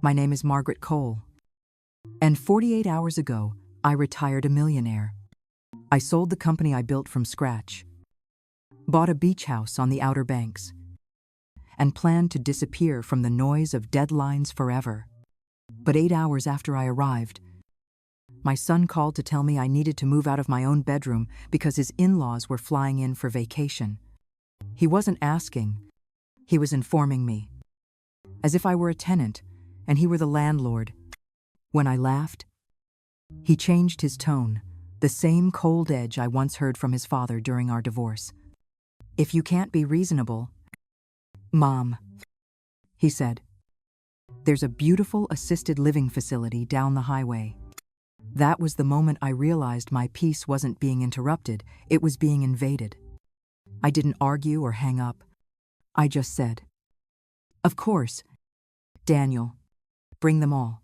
My name is Margaret Cole. And 48 hours ago, I retired a millionaire. I sold the company I built from scratch, bought a beach house on the Outer Banks, and planned to disappear from the noise of deadlines forever. But 8 hours after I arrived, my son called to tell me I needed to move out of my own bedroom because his in-laws were flying in for vacation. He wasn't asking, he was informing me, as if I were a tenant and he were the landlord. When I laughed, he changed his tone, the same cold edge I once heard from his father during our divorce. "If you can't be reasonable, Mom," he said, "there's a beautiful assisted living facility down the highway." That was the moment I realized my peace wasn't being interrupted, it was being invaded. I didn't argue or hang up. I just said, "Of course, Daniel, bring them all."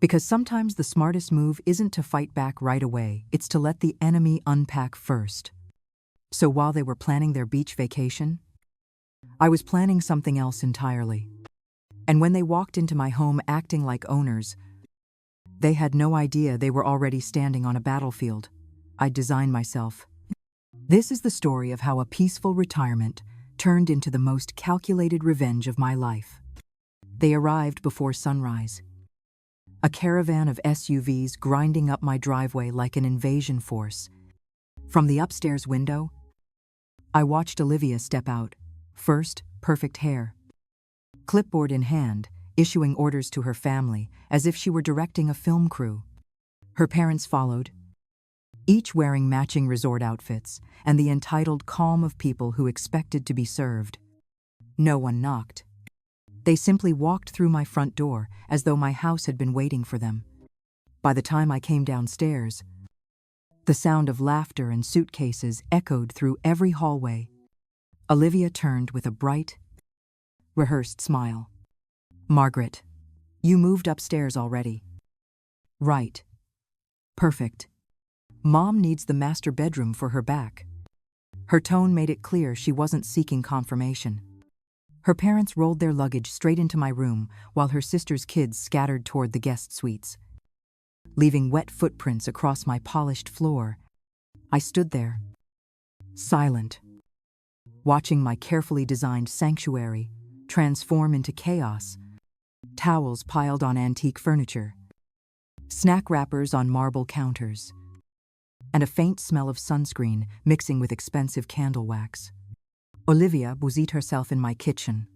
Because sometimes the smartest move isn't to fight back right away, it's to let the enemy unpack first. So while they were planning their beach vacation, I was planning something else entirely. And when they walked into my home acting like owners, they had no idea they were already standing on a battlefield I'd designed myself. This is the story of how a peaceful retirement turned into the most calculated revenge of my life. They arrived before sunrise. A caravan of SUVs grinding up my driveway like an invasion force. From the upstairs window, I watched Olivia step out. First, perfect hair, clipboard in hand, issuing orders to her family as if she were directing a film crew. Her parents followed, each wearing matching resort outfits, and the entitled calm of people who expected to be served. No one knocked. They simply walked through my front door as though my house had been waiting for them. By the time I came downstairs, the sound of laughter and suitcases echoed through every hallway. Olivia turned with a bright, rehearsed smile. "Margaret, you moved upstairs already." "Right. Perfect. Mom needs the master bedroom for her back." Her tone made it clear she wasn't seeking confirmation. Her parents rolled their luggage straight into my room while her sister's kids scattered toward the guest suites. Leaving wet footprints across my polished floor, I stood there, silent, watching my carefully designed sanctuary transform into chaos. Towels piled on antique furniture, snack wrappers on marble counters, and a faint smell of sunscreen mixing with expensive candle wax. Olivia busied herself in my kitchen,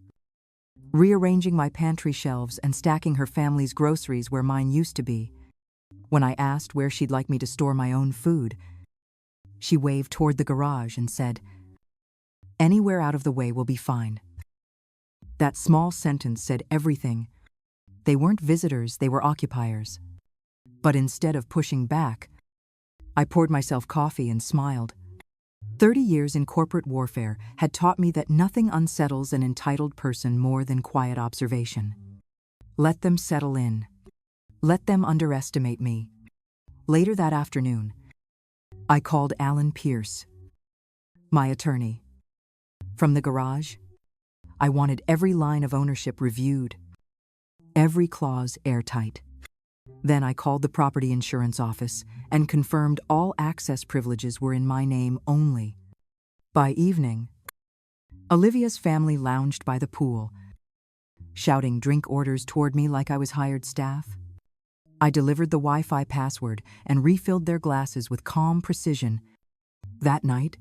rearranging my pantry shelves and stacking her family's groceries where mine used to be. When I asked where she'd like me to store my own food, she waved toward the garage and said, "Anywhere out of the way will be fine." That small sentence said everything. They weren't visitors, they were occupiers. But instead of pushing back, I poured myself coffee and smiled. 30 years in corporate warfare had taught me that nothing unsettles an entitled person more than quiet observation. Let them settle in. Let them underestimate me. Later that afternoon, I called Alan Pierce, my attorney. From the garage, I wanted every line of ownership reviewed, every clause airtight. Then I called the property insurance office and confirmed all access privileges were in my name only. By evening, Olivia's family lounged by the pool, shouting drink orders toward me like I was hired staff. I delivered the Wi-Fi password and refilled their glasses with calm precision. That night,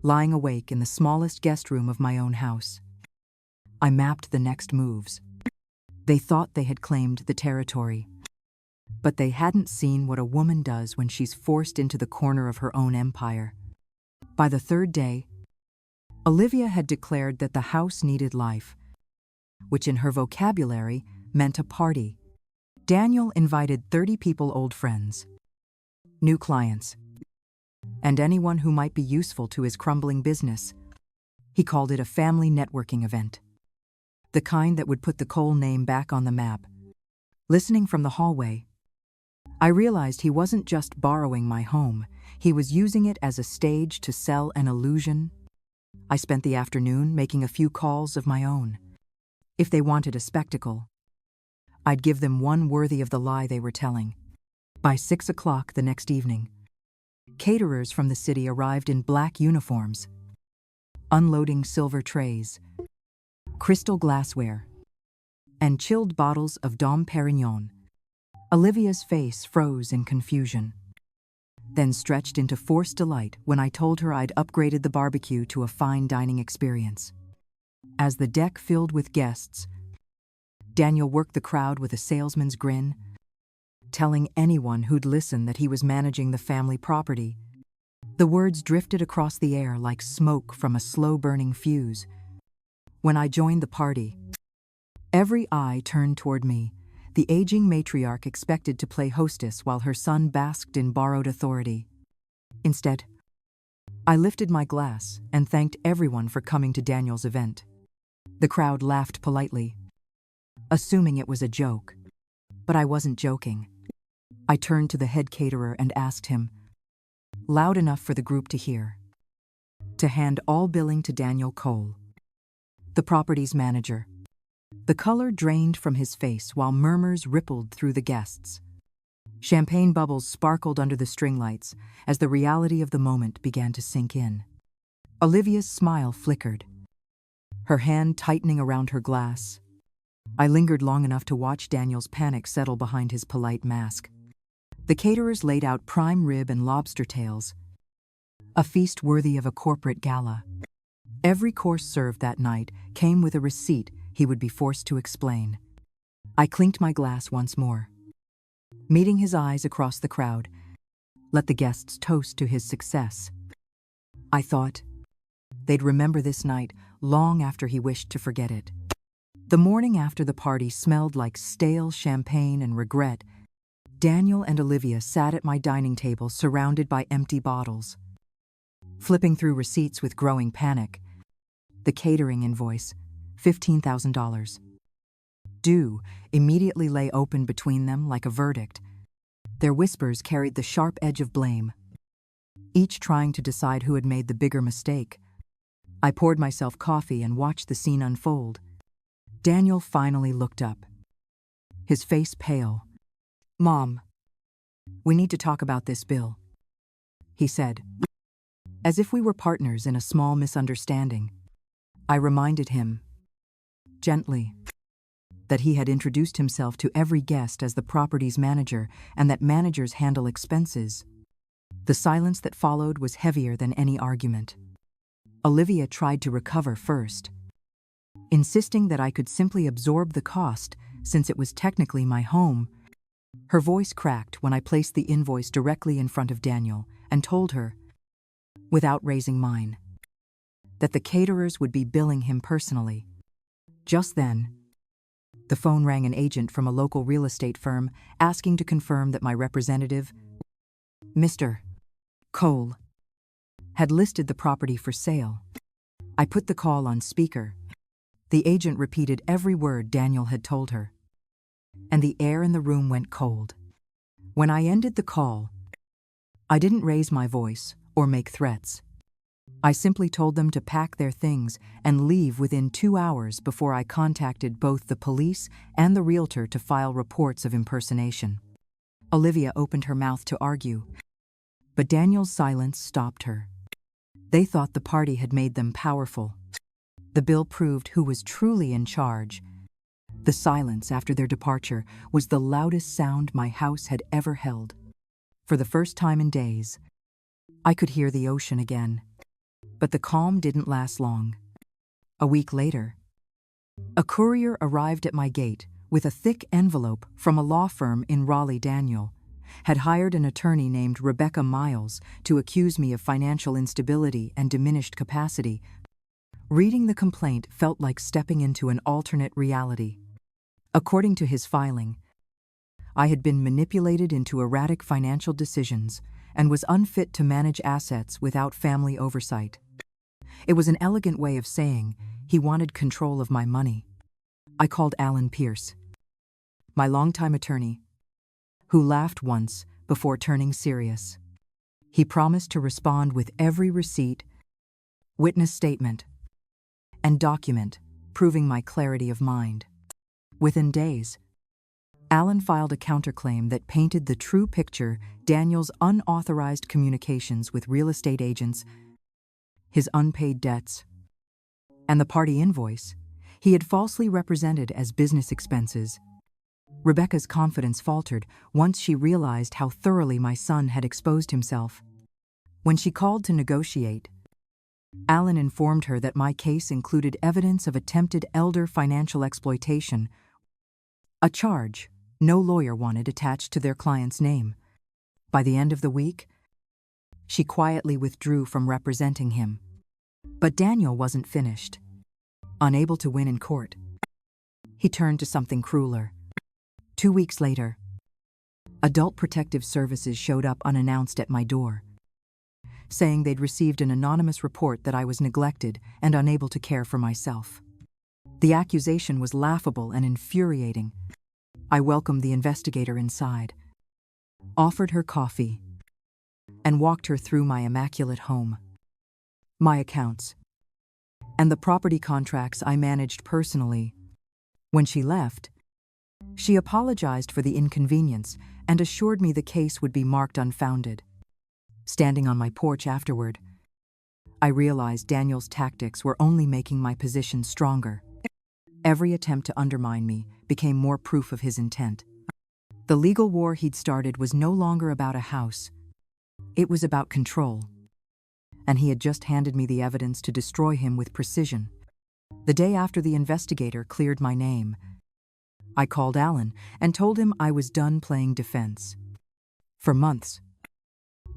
lying awake in the smallest guest room of my own house, I mapped the next moves. They thought they had claimed the territory, but they hadn't seen what a woman does when she's forced into the corner of her own empire. By the third day, Olivia had declared that the house needed life, which in her vocabulary meant a party. Daniel invited 30 people, old friends, new clients, and anyone who might be useful to his crumbling business. He called it a family networking event, the kind that would put the Cole name back on the map. Listening from the hallway, I realized he wasn't just borrowing my home, he was using it as a stage to sell an illusion. I spent the afternoon making a few calls of my own. If they wanted a spectacle, I'd give them one worthy of the lie they were telling. By 6 o'clock the next evening, caterers from the city arrived in black uniforms, unloading silver trays, crystal glassware, and chilled bottles of Dom Perignon. Olivia's face froze in confusion, then stretched into forced delight when I told her I'd upgraded the barbecue to a fine dining experience. As the deck filled with guests, Daniel worked the crowd with a salesman's grin, telling anyone who'd listen that he was managing the family property. The words drifted across the air like smoke from a slow-burning fuse. When I joined the party, every eye turned toward me, the aging matriarch expected to play hostess while her son basked in borrowed authority. Instead, I lifted my glass and thanked everyone for coming to Daniel's event. The crowd laughed politely, assuming it was a joke. But I wasn't joking. I turned to the head caterer and asked him, loud enough for the group to hear, to hand all billing to Daniel Cole, the property's manager. The color drained from his face while murmurs rippled through the guests. Champagne bubbles sparkled under the string lights as the reality of the moment began to sink in. Olivia's smile flickered, her hand tightening around her glass. I lingered long enough to watch Daniel's panic settle behind his polite mask. The caterers laid out prime rib and lobster tails, a feast worthy of a corporate gala. Every course served that night came with a receipt he would be forced to explain. I clinked my glass once more, meeting his eyes across the crowd. Let the guests toast to his success. I thought they'd remember this night long after he wished to forget it. The morning after the party smelled like stale champagne and regret. Daniel and Olivia sat at my dining table surrounded by empty bottles. Flipping through receipts with growing panic. The catering invoice, $15,000. Due immediately lay open between them like a verdict. Their whispers carried the sharp edge of blame, each trying to decide who had made the bigger mistake. I poured myself coffee and watched the scene unfold. Daniel finally looked up, his face pale. "Mom, we need to talk about this bill," he said, as if we were partners in a small misunderstanding. I reminded him, gently, that he had introduced himself to every guest as the property's manager and that managers handle expenses. The silence that followed was heavier than any argument. Olivia tried to recover first, insisting that I could simply absorb the cost since it was technically my home. Her voice cracked when I placed the invoice directly in front of Daniel and told her, without raising mine, that the caterers would be billing him personally. Just then, the phone rang an agent from a local real estate firm asking to confirm that my representative, Mr. Cole, had listed the property for sale. I put the call on speaker. The agent repeated every word Daniel had told her, and the air in the room went cold. When I ended the call, I didn't raise my voice or make threats. I simply told them to pack their things and leave within 2 hours before I contacted both the police and the realtor to file reports of impersonation. Olivia opened her mouth to argue, but Daniel's silence stopped her. They thought the party had made them powerful. The bill proved who was truly in charge. The silence after their departure was the loudest sound my house had ever held. For the first time in days, I could hear the ocean again. But the calm didn't last long. A week later, a courier arrived at my gate with a thick envelope from a law firm in Raleigh. Daniel had hired an attorney named Rebecca Miles to accuse me of financial instability and diminished capacity. Reading the complaint felt like stepping into an alternate reality. According to his filing, I had been manipulated into erratic financial decisions and was unfit to manage assets without family oversight. It was an elegant way of saying he wanted control of my money. I called Alan Pierce, my longtime attorney, who laughed once before turning serious. He promised to respond with every receipt, witness statement, and document proving my clarity of mind. Within days, Alan filed a counterclaim that painted the true picture: Daniel's unauthorized communications with real estate agents, his unpaid debts, and the party invoice he had falsely represented as business expenses. Rebecca's confidence faltered once she realized how thoroughly my son had exposed himself. When she called to negotiate, Alan informed her that my case included evidence of attempted elder financial exploitation, a charge no lawyer wanted attached to their client's name. By the end of the week, she quietly withdrew from representing him. But Daniel wasn't finished. Unable to win in court, he turned to something crueler. 2 weeks later, Adult Protective Services showed up unannounced at my door, saying they'd received an anonymous report that I was neglected and unable to care for myself. The accusation was laughable and infuriating. I welcomed the investigator inside, offered her coffee, and walked her through my immaculate home, my accounts, and the property contracts I managed personally. When she left, she apologized for the inconvenience and assured me the case would be marked unfounded. Standing on my porch afterward, I realized Daniel's tactics were only making my position stronger. Every attempt to undermine me became more proof of his intent. The legal war he'd started was no longer about a house. It was about control. And he had just handed me the evidence to destroy him with precision. The day after the investigator cleared my name, I called Alan and told him I was done playing defense. For months,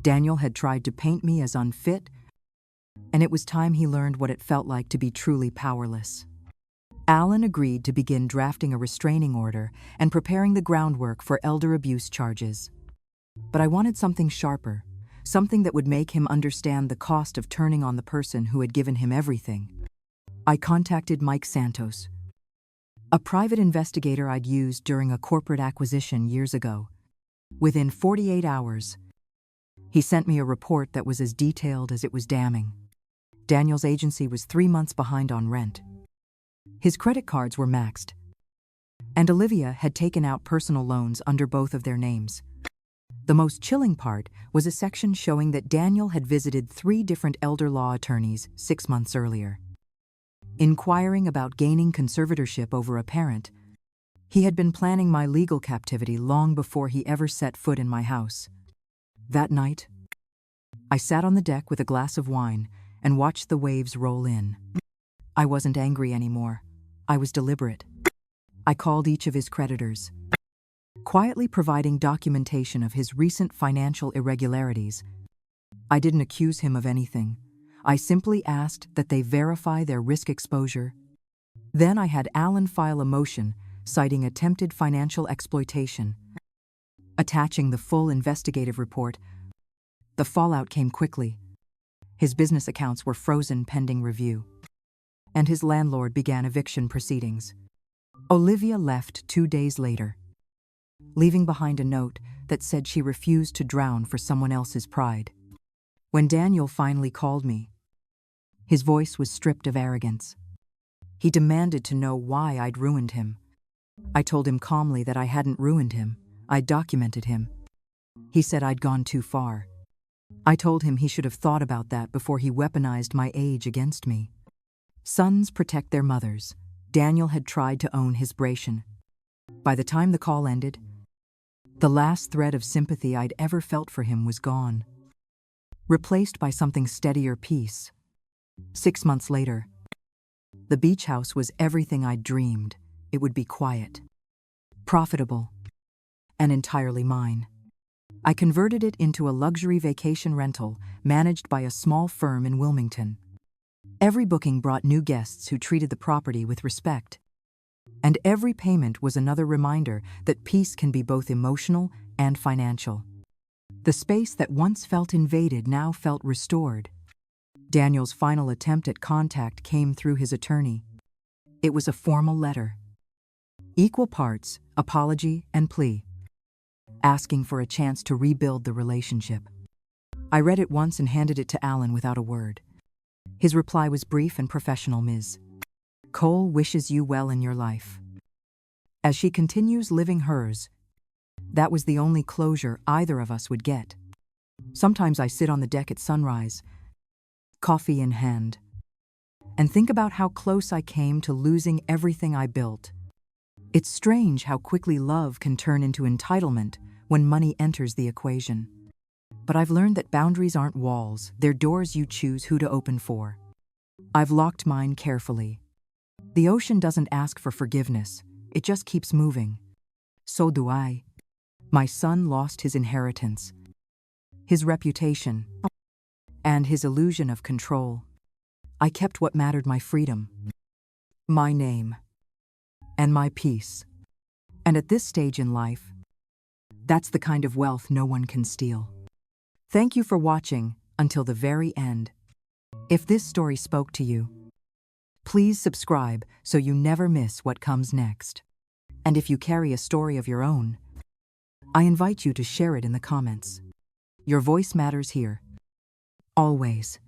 Daniel had tried to paint me as unfit, and it was time he learned what it felt like to be truly powerless. Alan agreed to begin drafting a restraining order and preparing the groundwork for elder abuse charges. But I wanted something sharper, something that would make him understand the cost of turning on the person who had given him everything. I contacted Mike Santos, a private investigator I'd used during a corporate acquisition years ago. Within 48 hours, he sent me a report that was as detailed as it was damning. Daniel's agency was 3 months behind on rent. His credit cards were maxed, and Olivia had taken out personal loans under both of their names. The most chilling part was a section showing that Daniel had visited 3 different elder law attorneys 6 months earlier, inquiring about gaining conservatorship over a parent. He had been planning my legal captivity long before he ever set foot in my house. That night, I sat on the deck with a glass of wine and watched the waves roll in. I wasn't angry anymore. I was deliberate. I called each of his creditors, quietly providing documentation of his recent financial irregularities. I didn't accuse him of anything. I simply asked that they verify their risk exposure. Then I had Alan file a motion citing attempted financial exploitation, attaching the full investigative report. The fallout came quickly. His business accounts were frozen pending review, and his landlord began eviction proceedings. Olivia left 2 days later, leaving behind a note that said she refused to drown for someone else's pride. When Daniel finally called me, his voice was stripped of arrogance. He demanded to know why I'd ruined him. I told him calmly that I hadn't ruined him. I'd documented him. He said I'd gone too far. I told him he should have thought about that before he weaponized my age against me. Sons protect their mothers. Daniel had tried to own his bration. By the time the call ended, the last thread of sympathy I'd ever felt for him was gone, replaced by something steadier: peace. 6 months later, the beach house was everything I'd dreamed. It would be quiet, profitable, and entirely mine. I converted it into a luxury vacation rental managed by a small firm in Wilmington. Every booking brought new guests who treated the property with respect, and every payment was another reminder that peace can be both emotional and financial. The space that once felt invaded now felt restored. Daniel's final attempt at contact came through his attorney. It was a formal letter, equal parts apology and plea, asking for a chance to rebuild the relationship. I read it once and handed it to Alan without a word. His reply was brief and professional: Ms. Cole wishes you well in your life. as she continues living hers. That was the only closure either of us would get. Sometimes I sit on the deck at sunrise, coffee in hand, and think about how close I came to losing everything I built. It's strange how quickly love can turn into entitlement when money enters the equation. But I've learned that boundaries aren't walls, they're doors you choose who to open for. I've locked mine carefully. The ocean doesn't ask for forgiveness, it just keeps moving. So do I. My son lost his inheritance, his reputation, and his illusion of control. I kept what mattered: my freedom, my name, and my peace. And at this stage in life, that's the kind of wealth no one can steal. Thank you for watching until the very end. If this story spoke to you, please subscribe so you never miss what comes next. And if you carry a story of your own, I invite you to share it in the comments. Your voice matters here. Always.